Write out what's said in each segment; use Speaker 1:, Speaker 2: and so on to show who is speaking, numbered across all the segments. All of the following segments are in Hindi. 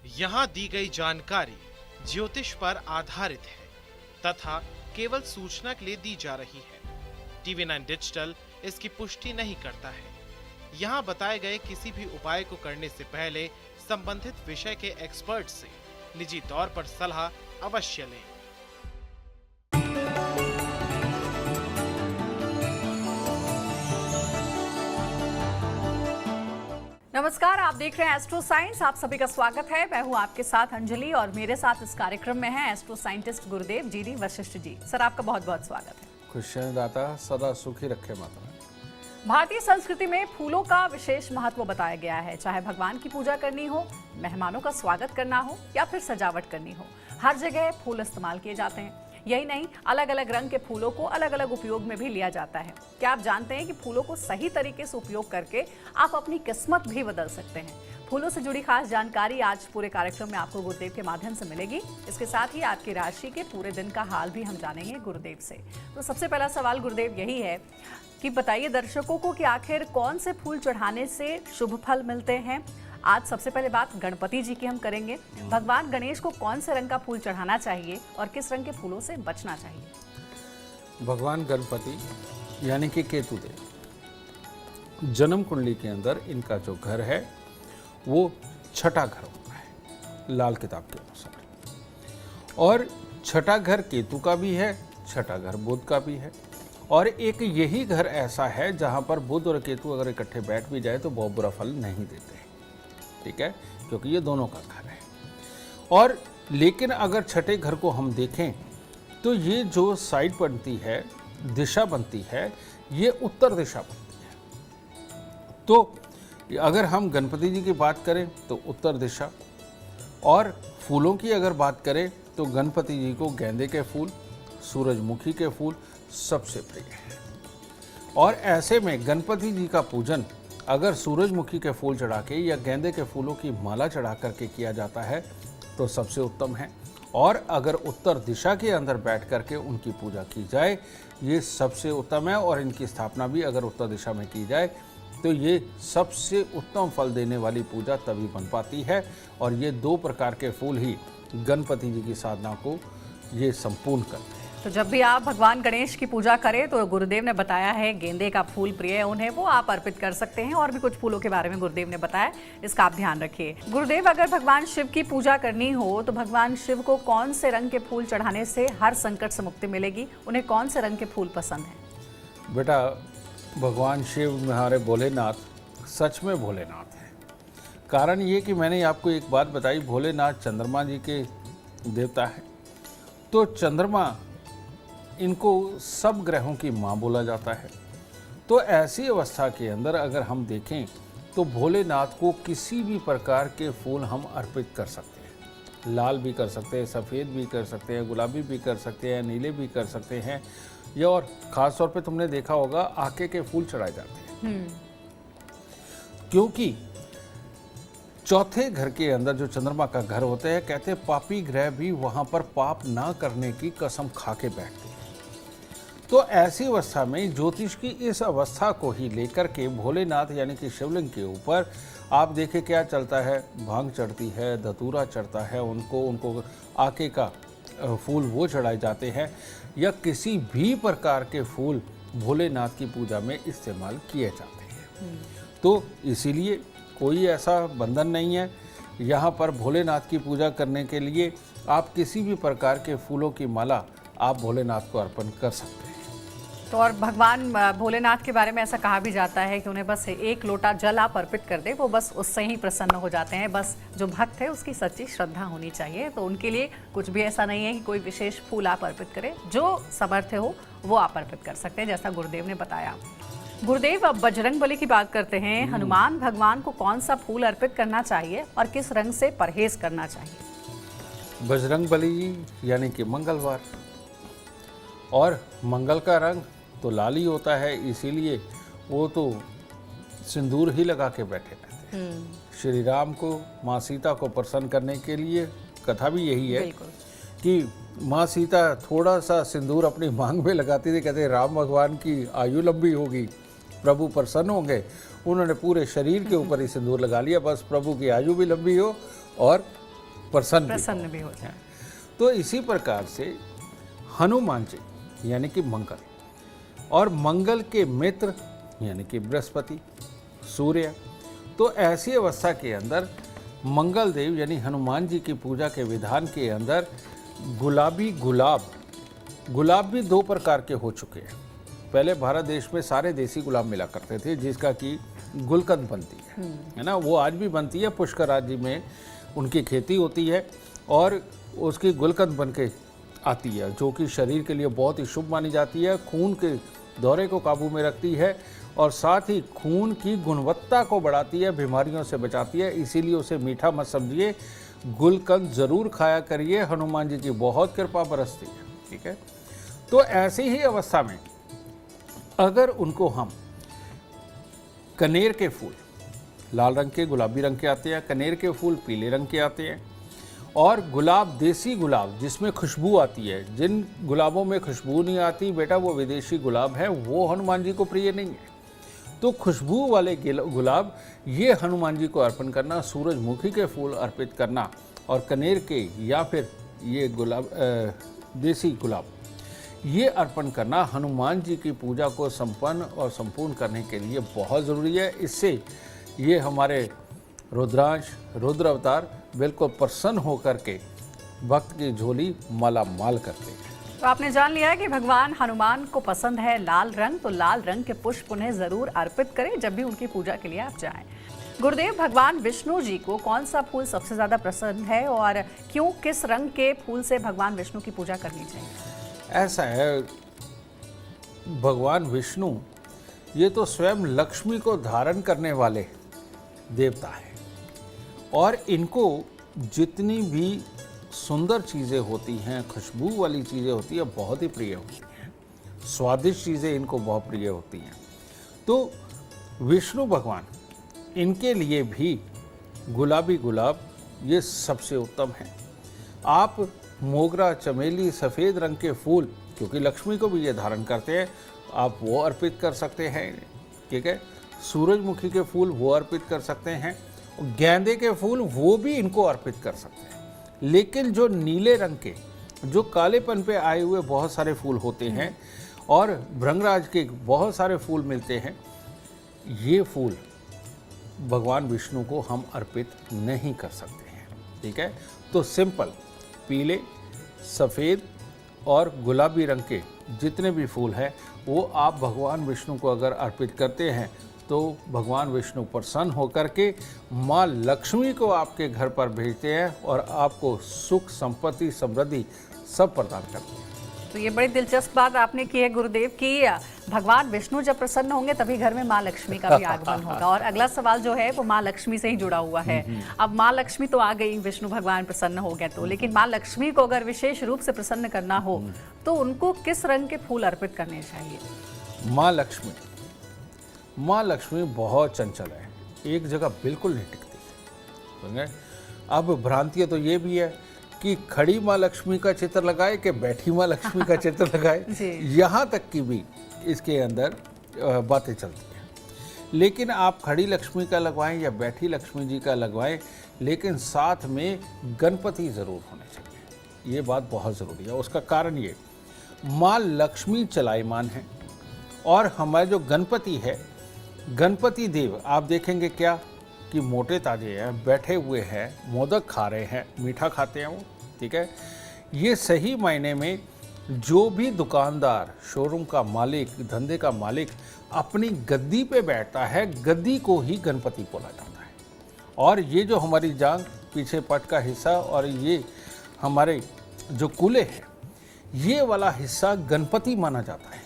Speaker 1: यहाँ दी गई जानकारी ज्योतिष पर आधारित है तथा केवल सूचना के लिए दी जा रही है। TV9 डिजिटल इसकी पुष्टि नहीं करता है। यहाँ बताए गए किसी भी उपाय को करने से पहले संबंधित विषय के एक्सपर्ट से निजी तौर पर सलाह अवश्य लें।
Speaker 2: नमस्कार, आप देख रहे हैं एस्ट्रो साइंस। आप सभी का स्वागत है। मैं हूं आपके साथ अंजलि और मेरे साथ इस कार्यक्रम में है एस्ट्रो साइंटिस्ट गुरुदेव G D Vashishtha ji. Sir, आपका बहुत बहुत स्वागत है।
Speaker 3: खुशियां दाता सदा सुखी रखे माता।
Speaker 2: भारतीय संस्कृति में फूलों का विशेष महत्व बताया गया है। चाहे भगवान की पूजा करनी हो, मेहमानों का स्वागत करना हो या फिर सजावट करनी हो, हर जगह फूल इस्तेमाल किए जाते हैं। यही नहीं, अलग अलग रंग के फूलों को अलग अलग उपयोग में भी लिया जाता है। क्या आप जानते हैं कि फूलों को सही तरीके से उपयोग करके आप अपनी किस्मत भी बदल सकते हैं? फूलों से जुड़ी खास जानकारी आज पूरे कार्यक्रम में आपको गुरुदेव के माध्यम से मिलेगी। इसके साथ ही आपकी राशि के पूरे दिन का हाल भी हम जानेंगे गुरुदेव से। तो सबसे पहला सवाल गुरुदेव यही है कि बताइए दर्शकों को कि आखिर कौन से फूल चढ़ाने से शुभ फल मिलते हैं। आज सबसे पहले बात गणपति जी की हम करेंगे। भगवान गणेश को कौन से रंग का फूल चढ़ाना चाहिए और किस रंग के फूलों से बचना चाहिए?
Speaker 3: भगवान गणपति यानी कि केतुदेव, जन्म कुंडली के अंदर इनका जो घर है वो छठा घर होता है लाल किताब के अनुसार। और छठा घर केतु का भी है, छठा घर बुध का भी है। और एक यही घर ऐसा है जहाँ पर बुध और केतु अगर इकट्ठे बैठ भी जाए तो बहुत बुरा फल नहीं देते, ठीक है, क्योंकि ये दोनों का घर है। और लेकिन अगर छठे घर को हम देखें तो ये जो साइड बनती है, दिशा बनती है, ये उत्तर दिशा बनती है। तो अगर हम गणपति जी की बात करें तो उत्तर दिशा, और फूलों की अगर बात करें तो गणपति जी को गेंदे के फूल, सूरजमुखी के फूल सबसे प्रिय है। और ऐसे में गणपति जी का पूजन अगर सूरजमुखी के फूल चढ़ा के या गेंदे के फूलों की माला चढ़ा करके किया जाता है तो सबसे उत्तम है। और अगर उत्तर दिशा के अंदर बैठ करके उनकी पूजा की जाए ये सबसे उत्तम है। और इनकी स्थापना भी अगर उत्तर दिशा में की जाए तो ये सबसे उत्तम फल देने वाली पूजा तभी बन पाती है। और ये दो प्रकार के फूल ही गणपति जी की साधना को ये संपूर्ण करते हैं।
Speaker 2: तो जब भी आप भगवान गणेश की पूजा करें तो गुरुदेव ने बताया है गेंदे का फूल प्रिय है उन्हें, वो आप अर्पित कर सकते हैं। और भी कुछ फूलों के बारे में गुरुदेव ने बताया, इसका आप ध्यान रखिए। गुरुदेव, अगर भगवान शिव की पूजा करनी हो तो भगवान शिव को कौन से रंग के फूल चढ़ाने से हर संकट से मुक्ति मिलेगी? उन्हें कौन से रंग के फूल पसंद है?
Speaker 3: बेटा, भगवान शिव हमारे भोलेनाथ सच में भोलेनाथ हैं। कारण ये कि मैंने आपको एक बात बताई, भोलेनाथ चंद्रमा जी के देवता है। तो चंद्रमा इनको सब ग्रहों की माँ बोला जाता है। तो ऐसी अवस्था के अंदर अगर हम देखें तो भोलेनाथ को किसी भी प्रकार के फूल हम अर्पित कर सकते हैं। लाल भी कर सकते हैं, सफ़ेद भी कर सकते हैं, गुलाबी भी कर सकते हैं, नीले भी कर सकते हैं। या और ख़ास तौर पे तुमने देखा होगा आके के फूल चढ़ाए जाते हैं। क्योंकि चौथे घर के अंदर जो चंद्रमा का घर होता है, कहते हैं पापी ग्रह भी वहाँ पर पाप ना करने की कसम खा के बैठते हैं। तो ऐसी अवस्था में ज्योतिष की इस अवस्था को ही लेकर के भोलेनाथ यानी कि शिवलिंग के ऊपर आप देखें क्या चलता है, भांग चढ़ती है, धतूरा चढ़ता है, उनको आके का फूल वो चढ़ाए जाते हैं। या किसी भी प्रकार के फूल भोलेनाथ की पूजा में इस्तेमाल किए जाते हैं। तो इसीलिए कोई ऐसा बंधन नहीं है। यहाँ पर भोलेनाथ की पूजा करने के लिए आप किसी भी प्रकार के फूलों की माला आप भोलेनाथ को अर्पण कर सकते हैं।
Speaker 2: तो और भगवान भोलेनाथ के बारे में ऐसा कहा भी जाता है कि उन्हें बस एक लोटा जल आप अर्पित कर दे, वो बस उससे ही प्रसन्न हो जाते हैं। बस जो भक्त है उसकी सच्ची श्रद्धा होनी चाहिए। तो उनके लिए कुछ भी ऐसा नहीं है कि कोई विशेष फूल आप अर्पित करें, जो समर्थ हो वो आप अर्पित कर सकते हैं, जैसा गुरुदेव ने बताया। गुरुदेव, अब बजरंग बली की बात करते हैं। हनुमान भगवान को कौन सा फूल अर्पित करना चाहिए और किस रंग से परहेज करना चाहिए?
Speaker 3: बजरंग बली यानी कि मंगलवार, और मंगल का रंग तो लाल ही होता है, इसीलिए वो तो सिंदूर ही लगा के बैठे रहते हैं। श्री राम को, माँ सीता को प्रसन्न करने के लिए कथा भी यही है कि माँ सीता थोड़ा सा सिंदूर अपनी मांग में लगाती थी, कहते राम भगवान की आयु लंबी होगी, प्रभु प्रसन्न होंगे। उन्होंने पूरे शरीर के ऊपर ही सिंदूर लगा लिया, बस प्रभु की आयु भी लंबी हो और
Speaker 2: प्रसन्न भी हो जाए।
Speaker 3: तो इसी प्रकार से हनुमान जी यानी कि मंगल, और मंगल के मित्र यानी कि बृहस्पति, सूर्य, तो ऐसी अवस्था के अंदर मंगल देव यानी हनुमान जी की पूजा के विधान के अंदर गुलाबी गुलाब भी दो प्रकार के हो चुके हैं। पहले भारत देश में सारे देसी गुलाब मिला करते थे, जिसका कि गुलकंद बनती है ना, वो आज भी बनती है। पुष्कर राज्य में उनकी खेती होती है और उसकी गुलकंद बन के आती है, जो कि शरीर के लिए बहुत ही शुभ मानी जाती है, खून के दौरे को काबू में रखती है और साथ ही खून की गुणवत्ता को बढ़ाती है, बीमारियों से बचाती है। इसीलिए उसे मीठा मत समझिए, गुलकंद ज़रूर खाया करिए, हनुमान जी की बहुत कृपा बरसती है। ठीक है, तो ऐसी ही अवस्था में अगर उनको हम कनेर के फूल, लाल रंग के, गुलाबी रंग के आते हैं, कनेर के फूल पीले रंग के आते हैं, और गुलाब देसी गुलाब जिसमें खुशबू आती है, जिन गुलाबों में खुशबू नहीं आती बेटा वो विदेशी गुलाब है, वो हनुमान जी को प्रिय नहीं है। तो खुशबू वाले गुलाब ये हनुमान जी को अर्पण करना, सूरजमुखी के फूल अर्पित करना और कनेर के या फिर ये गुलाब देसी गुलाब ये अर्पण करना हनुमान जी की पूजा को संपन्न और संपूर्ण करने के लिए बहुत ज़रूरी है। इससे ये हमारे रुद्रांश, रुद्र अवतार बिल्कुल प्रसन्न होकर के भक्त की झोली माला माल करते हैं।
Speaker 2: तो आपने जान लिया है कि भगवान हनुमान को पसंद है लाल रंग, तो लाल रंग के पुष्प उन्हें जरूर अर्पित करें जब भी उनकी पूजा के लिए आप जाएं। गुरुदेव, भगवान विष्णु जी को कौन सा फूल सबसे ज्यादा पसंद है और क्यों, किस रंग के फूल से भगवान विष्णु की पूजा करनी चाहिए?
Speaker 3: ऐसा है, भगवान विष्णु ये तो स्वयं लक्ष्मी को धारण करने वाले देवता है और इनको जितनी भी सुंदर चीज़ें होती हैं, खुशबू वाली चीज़ें होती हैं, बहुत ही प्रिय होती हैं, स्वादिष्ट चीज़ें इनको बहुत प्रिय होती हैं। तो विष्णु भगवान, इनके लिए भी गुलाबी गुलाब ये सबसे उत्तम है। आप मोगरा, चमेली, सफ़ेद रंग के फूल, क्योंकि लक्ष्मी को भी ये धारण करते हैं, आप वो अर्पित कर सकते हैं। ठीक है, सूरजमुखी के फूल वो अर्पित कर सकते हैं, गेंदे के फूल वो भी इनको अर्पित कर सकते हैं। लेकिन जो नीले रंग के, जो कालेपन पे आए हुए बहुत सारे फूल होते हैं और भृंगराज के बहुत सारे फूल मिलते हैं, ये फूल भगवान विष्णु को हम अर्पित नहीं कर सकते हैं। ठीक है, तो सिंपल पीले, सफ़ेद और गुलाबी रंग के जितने भी फूल हैं वो आप भगवान विष्णु को अगर अर्पित करते हैं तो भगवान विष्णु प्रसन्न होकर के माँ लक्ष्मी को आपके घर पर भेजते हैं और आपको सुख, संपत्ति, समृद्धि सब प्रदान करते हैं।
Speaker 2: तो ये बड़ी दिलचस्प बात आपने की है गुरुदेव कि भगवान विष्णु जब प्रसन्न होंगे तभी घर में माँ लक्ष्मी का भी आगमन होगा। और अगला सवाल जो है वो माँ लक्ष्मी से ही जुड़ा हुआ है। अब माँ लक्ष्मी तो आ गई, विष्णु भगवान प्रसन्न हो गए, तो लेकिन माँ लक्ष्मी को अगर विशेष रूप से प्रसन्न करना हो तो उनको किस रंग के फूल अर्पित करने चाहिए?
Speaker 3: माँ लक्ष्मी बहुत चंचल है, एक जगह बिल्कुल नहीं टिकती। अब भ्रांति तो ये भी है कि खड़ी माँ लक्ष्मी का चित्र लगाए कि बैठी माँ लक्ष्मी का चित्र लगाए, यहाँ तक की भी इसके अंदर बातें चलती हैं। लेकिन आप खड़ी लक्ष्मी का लगवाएं या बैठी लक्ष्मी जी का लगवाएं, लेकिन साथ में गणपति ज़रूर होने चाहिए। ये बात बहुत ज़रूरी है। उसका कारण ये, माँ लक्ष्मी चलायमान है और हमारे जो गणपति है, गणपति देव आप देखेंगे क्या कि मोटे ताजे हैं, बैठे हुए हैं, मोदक खा रहे हैं, मीठा खाते हैं वो। ठीक है, ये सही मायने में जो भी दुकानदार, शोरूम का मालिक, धंधे का मालिक अपनी गद्दी पे बैठता है, गद्दी को ही गणपति बोला जाता है। और ये जो हमारी जांग, पीछे पट का हिस्सा और ये हमारे जो कूल्हे हैं, ये वाला हिस्सा गणपति माना जाता है।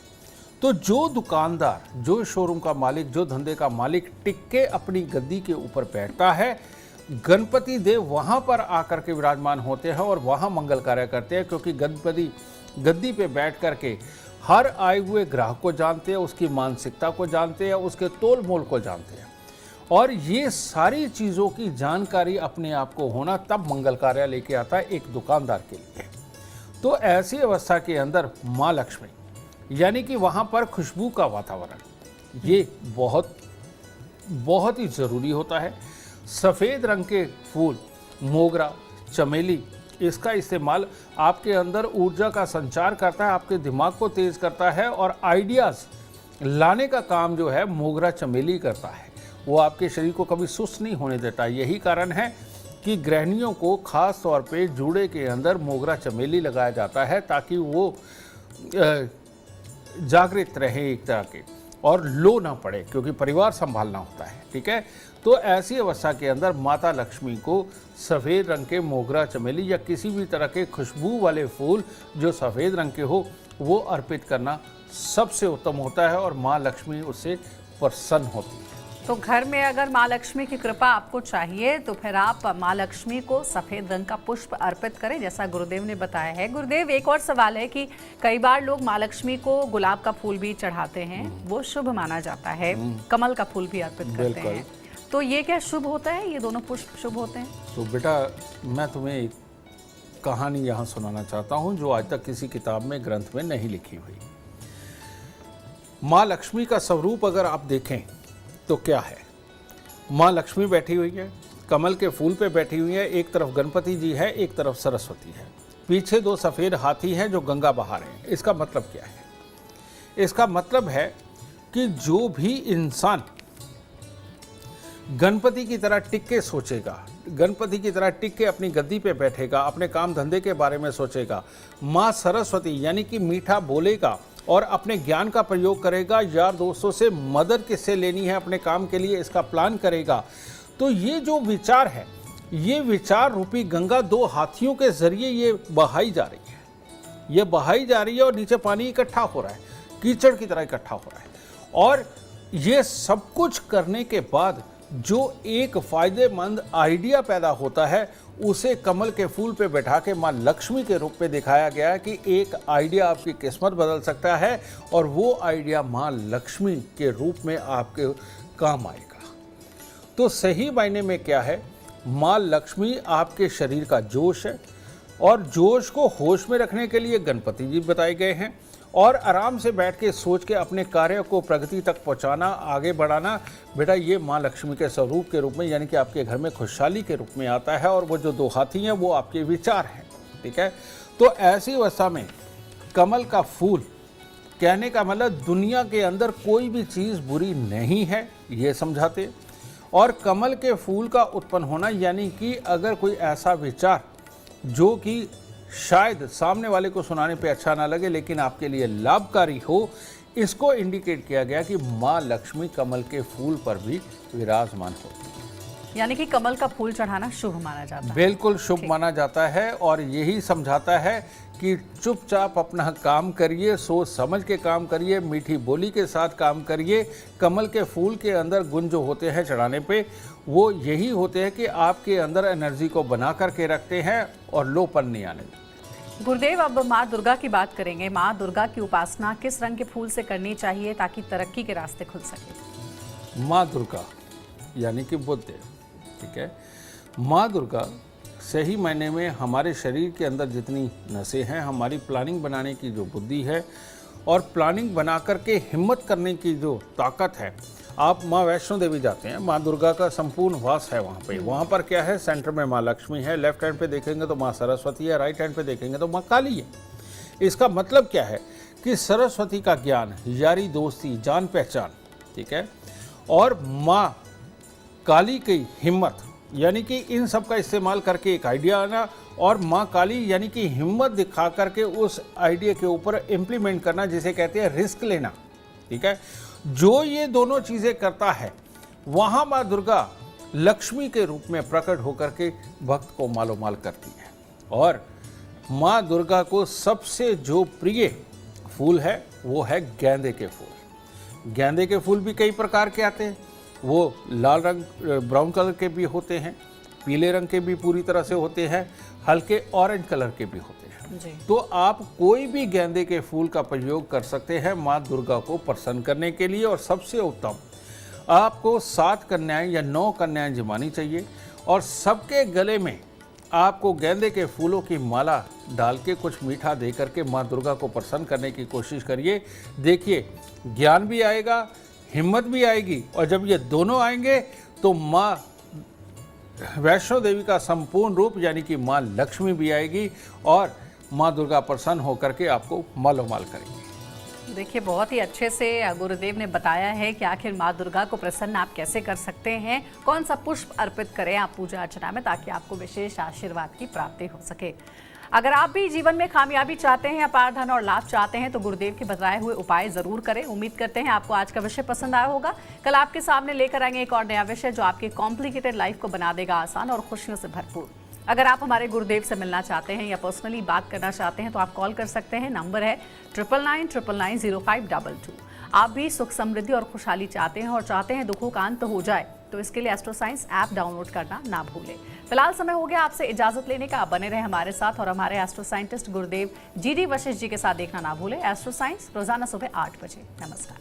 Speaker 3: तो जो दुकानदार, जो शोरूम का मालिक, जो धंधे का मालिक टिक के अपनी गद्दी के ऊपर बैठता है, गणपति देव वहाँ पर आकर के विराजमान होते हैं और वहाँ मंगल कार्य करते हैं, क्योंकि गणपति गद्दी पे बैठ कर के हर आए हुए ग्राहक को जानते हैं, उसकी मानसिकता को जानते हैं, उसके तोल मोल को जानते हैं। और ये सारी चीज़ों की जानकारी अपने आप को होना तब मंगल कार्य लेके आता है एक दुकानदार के लिए। तो ऐसी अवस्था के अंदर माँ लक्ष्मी यानी कि वहाँ पर खुशबू का वातावरण ये बहुत ही ज़रूरी होता है। सफ़ेद रंग के फूल, मोगरा, चमेली, इसका इस्तेमाल आपके अंदर ऊर्जा का संचार करता है, आपके दिमाग को तेज करता है और आइडियाज़ लाने का काम जो है मोगरा चमेली करता है। वो आपके शरीर को कभी सुस्त नहीं होने देता। यही कारण है कि गृहिणियों को खास तौर पे जूड़े के अंदर मोगरा चमेली लगाया जाता है ताकि वो जागृत रहे एक तरह के और लो ना पड़े, क्योंकि परिवार संभालना होता है। ठीक है, तो ऐसी अवस्था के अंदर माता लक्ष्मी को सफ़ेद रंग के मोगरा चमेली या किसी भी तरह के खुशबू वाले फूल जो सफ़ेद रंग के हो वो अर्पित करना सबसे उत्तम होता है और माँ लक्ष्मी उससे प्रसन्न होती है।
Speaker 2: तो घर में अगर माँ लक्ष्मी की कृपा आपको चाहिए तो फिर आप माँ लक्ष्मी को सफेद रंग का पुष्प अर्पित करें, जैसा गुरुदेव ने बताया है। गुरुदेव, एक और सवाल है कि कई बार लोग माँ लक्ष्मी को गुलाब का फूल भी चढ़ाते हैं, वो शुभ माना जाता है, कमल का फूल भी अर्पित करते हैं, तो ये क्या शुभ होता है? ये दोनों पुष्प शुभ होते हैं?
Speaker 3: तो बेटा, मैं तुम्हें एक कहानी यहाँ सुनाना चाहता हूँ जो आज तक किसी किताब में, ग्रंथ में नहीं लिखी हुई। माँ लक्ष्मी का स्वरूप अगर आप देखें तो क्या है? माँ लक्ष्मी बैठी हुई है, कमल के फूल पे बैठी हुई है, एक तरफ गणपति जी है, एक तरफ सरस्वती है, पीछे 2 सफ़ेद हाथी हैं जो गंगा बहा रहे हैं। इसका मतलब क्या है? इसका मतलब है कि जो भी इंसान गणपति की तरह टिक के सोचेगा, गणपति की तरह टिक के अपनी गद्दी पे बैठेगा, अपने काम धंधे के बारे में सोचेगा, माँ सरस्वती यानी कि मीठा बोलेगा और अपने ज्ञान का प्रयोग करेगा, यार दोस्तों से मदद किससे लेनी है अपने काम के लिए इसका प्लान करेगा, तो ये जो विचार है, ये विचार रूपी गंगा 2 हाथियों के जरिए ये बहाई जा रही है, ये बहाई जा रही है और नीचे पानी इकट्ठा हो रहा है, कीचड़ की तरह इकट्ठा हो रहा है। और ये सब कुछ करने के बाद जो एक फायदेमंद आइडिया पैदा होता है उसे कमल के फूल पे बैठा के माँ लक्ष्मी के रूप में दिखाया गया है कि एक आइडिया आपकी किस्मत बदल सकता है और वो आइडिया माँ लक्ष्मी के रूप में आपके काम आएगा। तो सही मायने में क्या है? माँ लक्ष्मी आपके शरीर का जोश है और जोश को होश में रखने के लिए गणपति जी बताए गए हैं और आराम से बैठ के सोच के अपने कार्य को प्रगति तक पहुंचाना, आगे बढ़ाना, बेटा ये माँ लक्ष्मी के स्वरूप के रूप में यानी कि आपके घर में खुशहाली के रूप में आता है। और वो जो 2 हाथी हैं वो आपके विचार हैं। ठीक है, तो ऐसी अवस्था में कमल का फूल, कहने का मतलब दुनिया के अंदर कोई भी चीज़ बुरी नहीं है, ये समझाते। और कमल के फूल का उत्पन्न होना यानी कि अगर कोई ऐसा विचार जो कि शायद सामने वाले को सुनाने पे अच्छा ना लगे लेकिन आपके लिए लाभकारी हो, इसको इंडिकेट किया गया कि माँ लक्ष्मी कमल के फूल पर भी विराजमान हो,
Speaker 2: यानी कि कमल का फूल चढ़ाना शुभ माना जाता है।
Speaker 3: बिल्कुल शुभ माना जाता है और यही समझाता है कि चुपचाप अपना काम करिए, सोच समझ के काम करिए, मीठी बोली के साथ काम करिए। कमल के फूल के अंदर गुण जो होते हैं चढ़ाने पे वो यही होते हैं कि आपके अंदर एनर्जी को बना करके रखते हैं और लोपन नहीं आने देते।
Speaker 2: गुरुदेव, अब माँ दुर्गा की बात करेंगे। माँ दुर्गा की उपासना किस रंग के फूल से करनी चाहिए ताकि तरक्की के रास्ते खुल सके?
Speaker 3: माँ दुर्गा यानी कि बुद्ध, ठीक है। माँ दुर्गा सही मायने में हमारे शरीर के अंदर जितनी नसें हैं, हमारी प्लानिंग बनाने की जो बुद्धि है और प्लानिंग बना करके हिम्मत करने की जो ताकत है। आप माँ वैष्णो देवी जाते हैं, माँ दुर्गा का संपूर्ण वास है वहाँ पे। वहाँ पर क्या है? सेंटर में माँ लक्ष्मी है, लेफ्ट हैंड पे देखेंगे तो माँ सरस्वती है, राइट हैंड पे देखेंगे तो माँ काली है। इसका मतलब क्या है कि सरस्वती का ज्ञान, यारी दोस्ती, जान पहचान, ठीक है, और माँ काली की हिम्मत यानी कि इन सब का इस्तेमाल करके एक आइडिया आना, और माँ काली यानी कि हिम्मत दिखा करके उस आइडिया के ऊपर इम्प्लीमेंट करना, जिसे कहते हैं रिस्क लेना, ठीक है। जो ये दोनों चीज़ें करता है वहाँ माँ दुर्गा लक्ष्मी के रूप में प्रकट होकर के भक्त को मालो माल करती है। और माँ दुर्गा को सबसे जो प्रिय फूल है वो है गेंदे के फूल। गेंदे के फूल भी कई प्रकार के आते हैं, वो लाल रंग ब्राउन कलर के भी होते हैं, पीले रंग के भी पूरी तरह से होते हैं, हल्के ऑरेंज कलर के भी होते हैं
Speaker 2: जी।
Speaker 3: तो आप कोई भी गेंदे के फूल का प्रयोग कर सकते हैं माँ दुर्गा को प्रसन्न करने के लिए। और सबसे उत्तम, आपको 7 कन्याएं या 9 कन्याएं जमानी चाहिए और सबके गले में आपको गेंदे के फूलों की माला डाल के कुछ मीठा दे करके माँ दुर्गा को प्रसन्न करने की कोशिश करिए। देखिए, ज्ञान भी आएगा, हिम्मत भी आएगी, और जब ये दोनों आएंगे तो माँ वैष्णो देवी का संपूर्ण रूप यानी कि माँ लक्ष्मी भी आएगी और माँ दुर्गा प्रसन्न होकर के आपको मालोमाल करेंगी।
Speaker 2: देखिए, बहुत ही अच्छे से गुरुदेव ने बताया है कि आखिर माँ दुर्गा को प्रसन्न आप कैसे कर सकते हैं, कौन सा पुष्प अर्पित करें आप पूजा अर्चना में, ताकि आपको विशेष आशीर्वाद की प्राप्ति हो सके। अगर आप भी जीवन में कामयाबी चाहते हैं, अपार धन और लाभ चाहते हैं, तो गुरुदेव के बताए हुए उपाय जरूर करें। उम्मीद करते हैं आपको आज का विषय पसंद आया होगा। कल आपके सामने लेकर आएंगे एक और नया विषय जो आपकी कॉम्प्लिकेटेड लाइफ को बना देगा आसान और खुशियों से भरपूर। अगर आप हमारे गुरुदेव से मिलना चाहते हैं या पर्सनली बात करना चाहते हैं तो आप कॉल कर सकते हैं। नंबर है 9999990522। आप भी सुख समृद्धि और खुशहाली चाहते हैं और चाहते हैं दुखों का अंत हो जाए, तो इसके लिए एस्ट्रो साइंस ऐप डाउनलोड करना ना भूलें। फिलहाल समय हो गया आपसे इजाजत लेने का। बने रहे हमारे साथ और हमारे एस्ट्रो साइंटिस्ट गुरुदेव GD वशिष्ठ जी के साथ देखना ना भूलें एस्ट्रो साइंस रोजाना सुबह 8 बजे। नमस्कार।